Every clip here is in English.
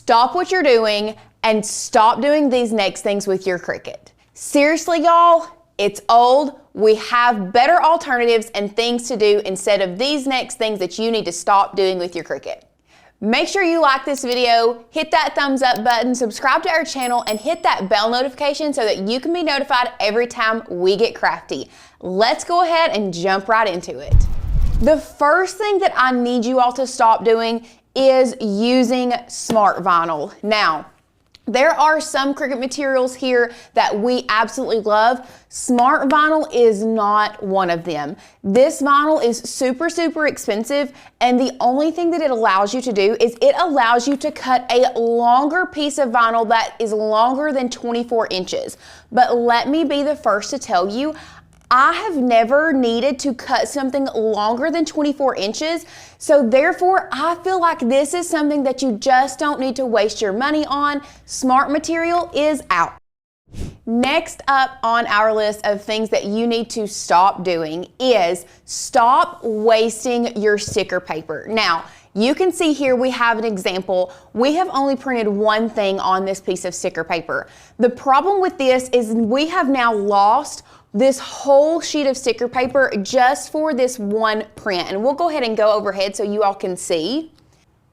stop what you're doing and stop doing these next things with your Cricut. Seriously, y'all, it's old. We have better alternatives and things to do instead of these next things that you need to stop doing with your Cricut. Make sure you like this video, hit that thumbs up button, subscribe to our channel, and hit that bell notification so that you can be notified every time we get crafty. Let's go ahead and jump right into it. The first thing that I need you all to stop doing is using smart vinyl. Now, there are some Cricut materials here that we absolutely love. Smart vinyl is not one of them. This vinyl is super, super expensive, and the only thing that it allows you to do is it allows you to cut a longer piece of vinyl that is longer than 24 inches. But let me be the first to tell you, I have never needed to cut something longer than 24 inches, so therefore I feel like this is something that you just don't need to waste your money on. Smart material is out. Next up on our list of things that you need to stop doing is stop wasting your sticker paper. Now, you can see here we have an example. We have only printed one thing on this piece of sticker paper. The problem with this is we have now lost this whole sheet of sticker paper just for this one print. And we'll go ahead and go overhead so you all can see.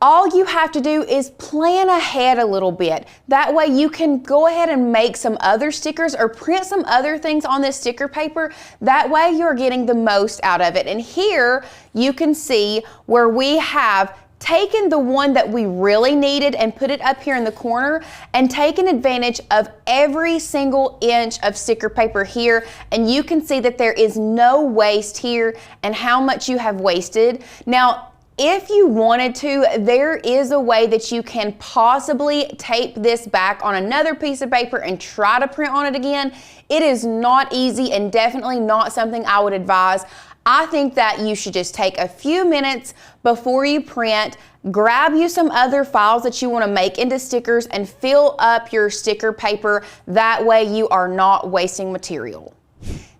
All you have to do is plan ahead a little bit. That way you can go ahead and make some other stickers or print some other things on this sticker paper. That way you're getting the most out of it. And here you can see where we have taken the one that we really needed and put it up here in the corner and taken advantage of every single inch of sticker paper here, and you can see that there is no waste here and how much you have wasted. Now, if you wanted to, there is a way that you can possibly tape this back on another piece of paper and try to print on it again. It is not easy and definitely not something I would advise. I think that you should just take a few minutes before you print, grab you some other files that you want to make into stickers and fill up your sticker paper. That way you are not wasting material.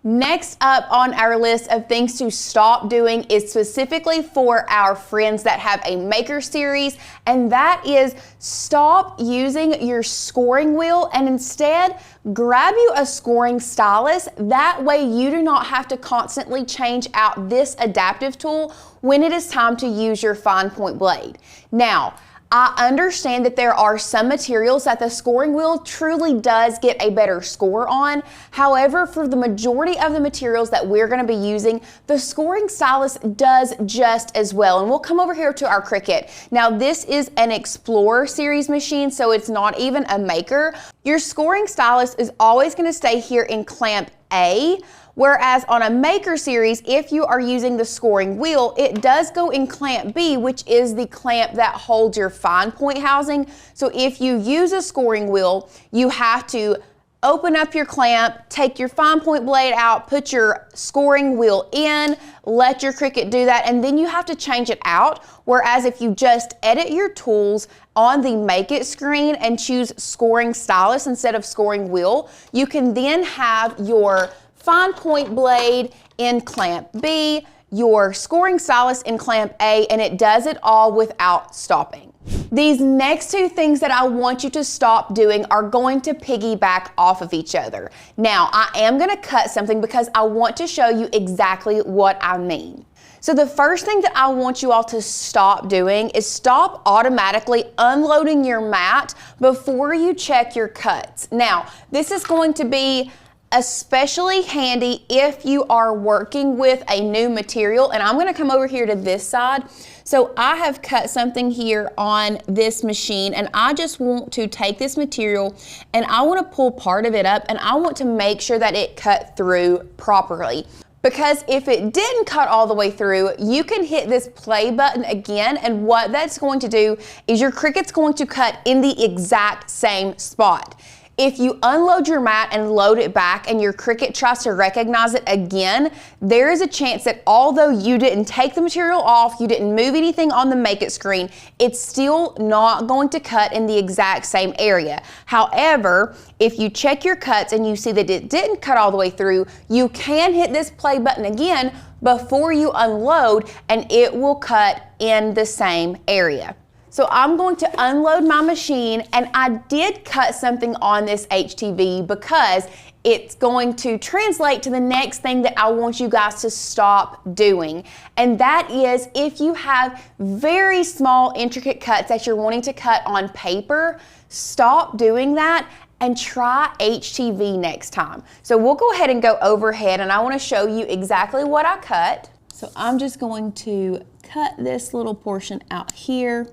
Next up on our list of things to stop doing is specifically for our friends that have a maker series, and that is stop using your scoring wheel and instead grab you a scoring stylus. That way you do not have to constantly change out this adaptive tool when it is time to use your fine point blade. Now, I understand that there are some materials that the scoring wheel truly does get a better score on. However, for the majority of the materials that we're going to be using, the scoring stylus does just as well. And we'll come over here to our Cricut. Now, this is an Explorer series machine, so it's not even a maker. Your scoring stylus is always going to stay here in clamp A. Whereas on a maker series, if you are using the scoring wheel, it does go in clamp B, which is the clamp that holds your fine point housing. So if you use a scoring wheel, you have to open up your clamp, take your fine point blade out, put your scoring wheel in, let your Cricut do that, and then you have to change it out. Whereas if you just edit your tools on the Make It screen and choose scoring stylus instead of scoring wheel, you can then have your fine point blade in clamp B, your scoring stylus in clamp A, and it does it all without stopping. These next two things that I want you to stop doing are going to piggyback off of each other. Now, I am going to cut something because I want to show you exactly what I mean. So the first thing that I want you all to stop doing is stop automatically unloading your mat before you check your cuts. Now, this is going to be especially handy if you are working with a new material, and I'm going to come over here to this side. So I have cut something here on this machine, and I just want to take this material and I want to pull part of it up, and I want to make sure that it cut through properly. Because if it didn't cut all the way through, you can hit this play button again, and what that's going to do is your Cricut's going to cut in the exact same spot. If you unload your mat and load it back and your Cricut tries to recognize it again, there is a chance that although you didn't take the material off, you didn't move anything on the Make It screen, it's still not going to cut in the exact same area. However, if you check your cuts and you see that it didn't cut all the way through, you can hit this play button again before you unload and it will cut in the same area. So I'm going to unload my machine, and I did cut something on this HTV because it's going to translate to the next thing that I want you guys to stop doing. And that is, if you have very small intricate cuts that you're wanting to cut on paper, stop doing that and try HTV next time. So we'll go ahead and go overhead, and I want to show you exactly what I cut. So I'm just going to cut this little portion out here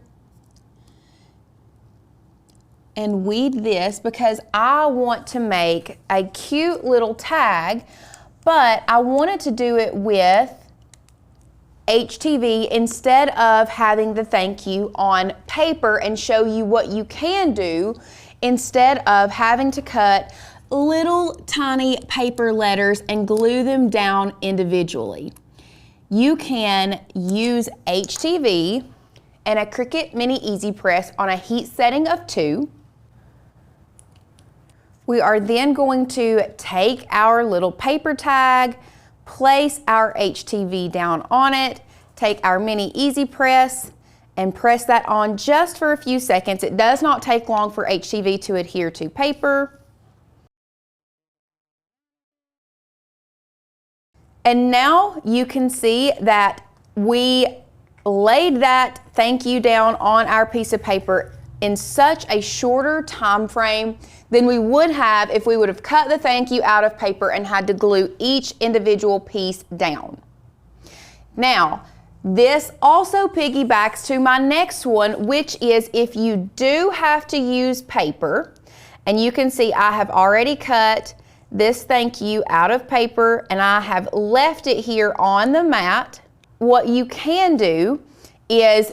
and weed this because I want to make a cute little tag, but I wanted to do it with HTV instead of having the thank you on paper and show you what you can do instead of having to cut little tiny paper letters and glue them down individually. You can use HTV and a Cricut Mini Easy Press on a heat setting of 2. We are then going to take our little paper tag, place our HTV down on it, take our Mini Easy Press, and press that on just for a few seconds. It does not take long for HTV to adhere to paper. And now you can see that we laid that thank you down on our piece of paper in such a shorter time frame than we would have if we would have cut the thank you out of paper and had to glue each individual piece down. Now, this also piggybacks to my next one, which is if you do have to use paper, and you can see I have already cut this thank you out of paper and I have left it here on the mat. What you can do is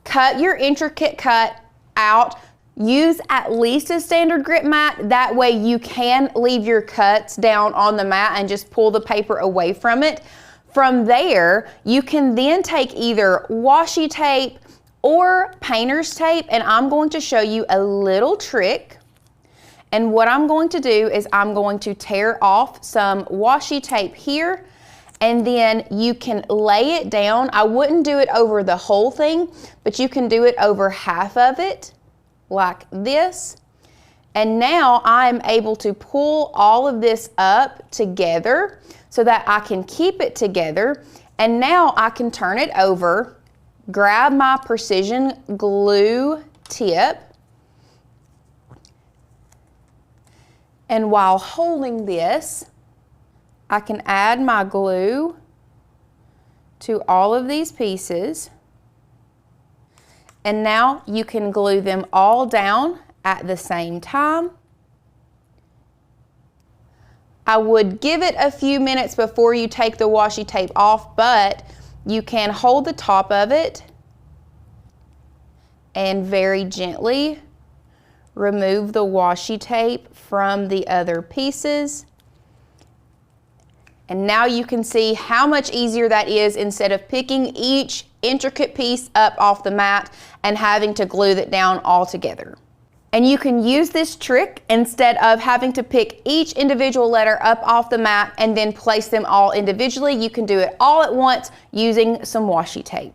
cut your intricate cut out, use at least a standard grip mat. That way you can leave your cuts down on the mat and just pull the paper away from it. From there, you can then take either washi tape or painter's tape, and I'm going to show you a little trick. And what I'm going to do is I'm going to tear off some washi tape here, and then you can lay it down. I wouldn't do it over the whole thing, but you can do it over half of it, like this. And now I'm able to pull all of this up together so that I can keep it together. And now I can turn it over, grab my precision glue tip, and while holding this, I can add my glue to all of these pieces. And now you can glue them all down at the same time. I would give it a few minutes before you take the washi tape off, but you can hold the top of it and very gently remove the washi tape from the other pieces. And now you can see how much easier that is instead of picking each intricate piece up off the mat and having to glue that down all together. And you can use this trick instead of having to pick each individual letter up off the mat and then place them all individually. You can do it all at once using some washi tape.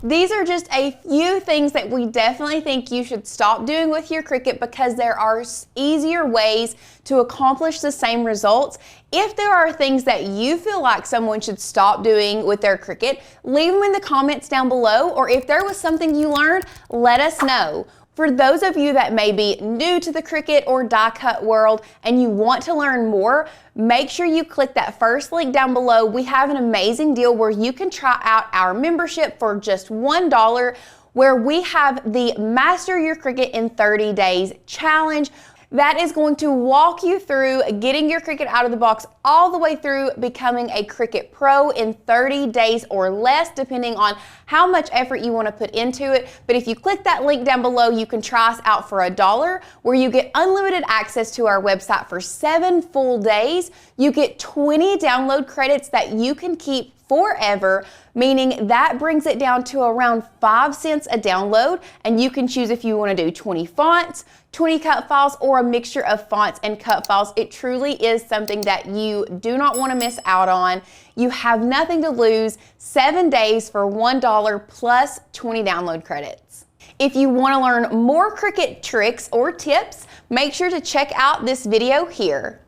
These are just a few things that we definitely think you should stop doing with your Cricut because there are easier ways to accomplish the same results. If there are things that you feel like someone should stop doing with their Cricut, leave them in the comments down below, or if there was something you learned, let us know. For those of you that may be new to the Cricut or die cut world and you want to learn more, make sure you click that first link down below. We have an amazing deal where you can try out our membership for just $1, where we have the Master Your Cricut in 30 Days challenge. That is going to walk you through getting your Cricut out of the box all the way through becoming a Cricut Pro in 30 days or less, depending on how much effort you want to put into it. But if you click that link down below, you can try us out for $1, where you get unlimited access to our website for 7 full days. You get 20 download credits that you can keep forever, meaning that brings it down to around 5 cents a download, and you can choose if you want to do 20 fonts, 20 cut files, or a mixture of fonts and cut files. It truly is something that you do not want to miss out on. You have nothing to lose. 7 days for $1 plus 20 download credits. If you want to learn more Cricut tricks or tips, make sure to check out this video here.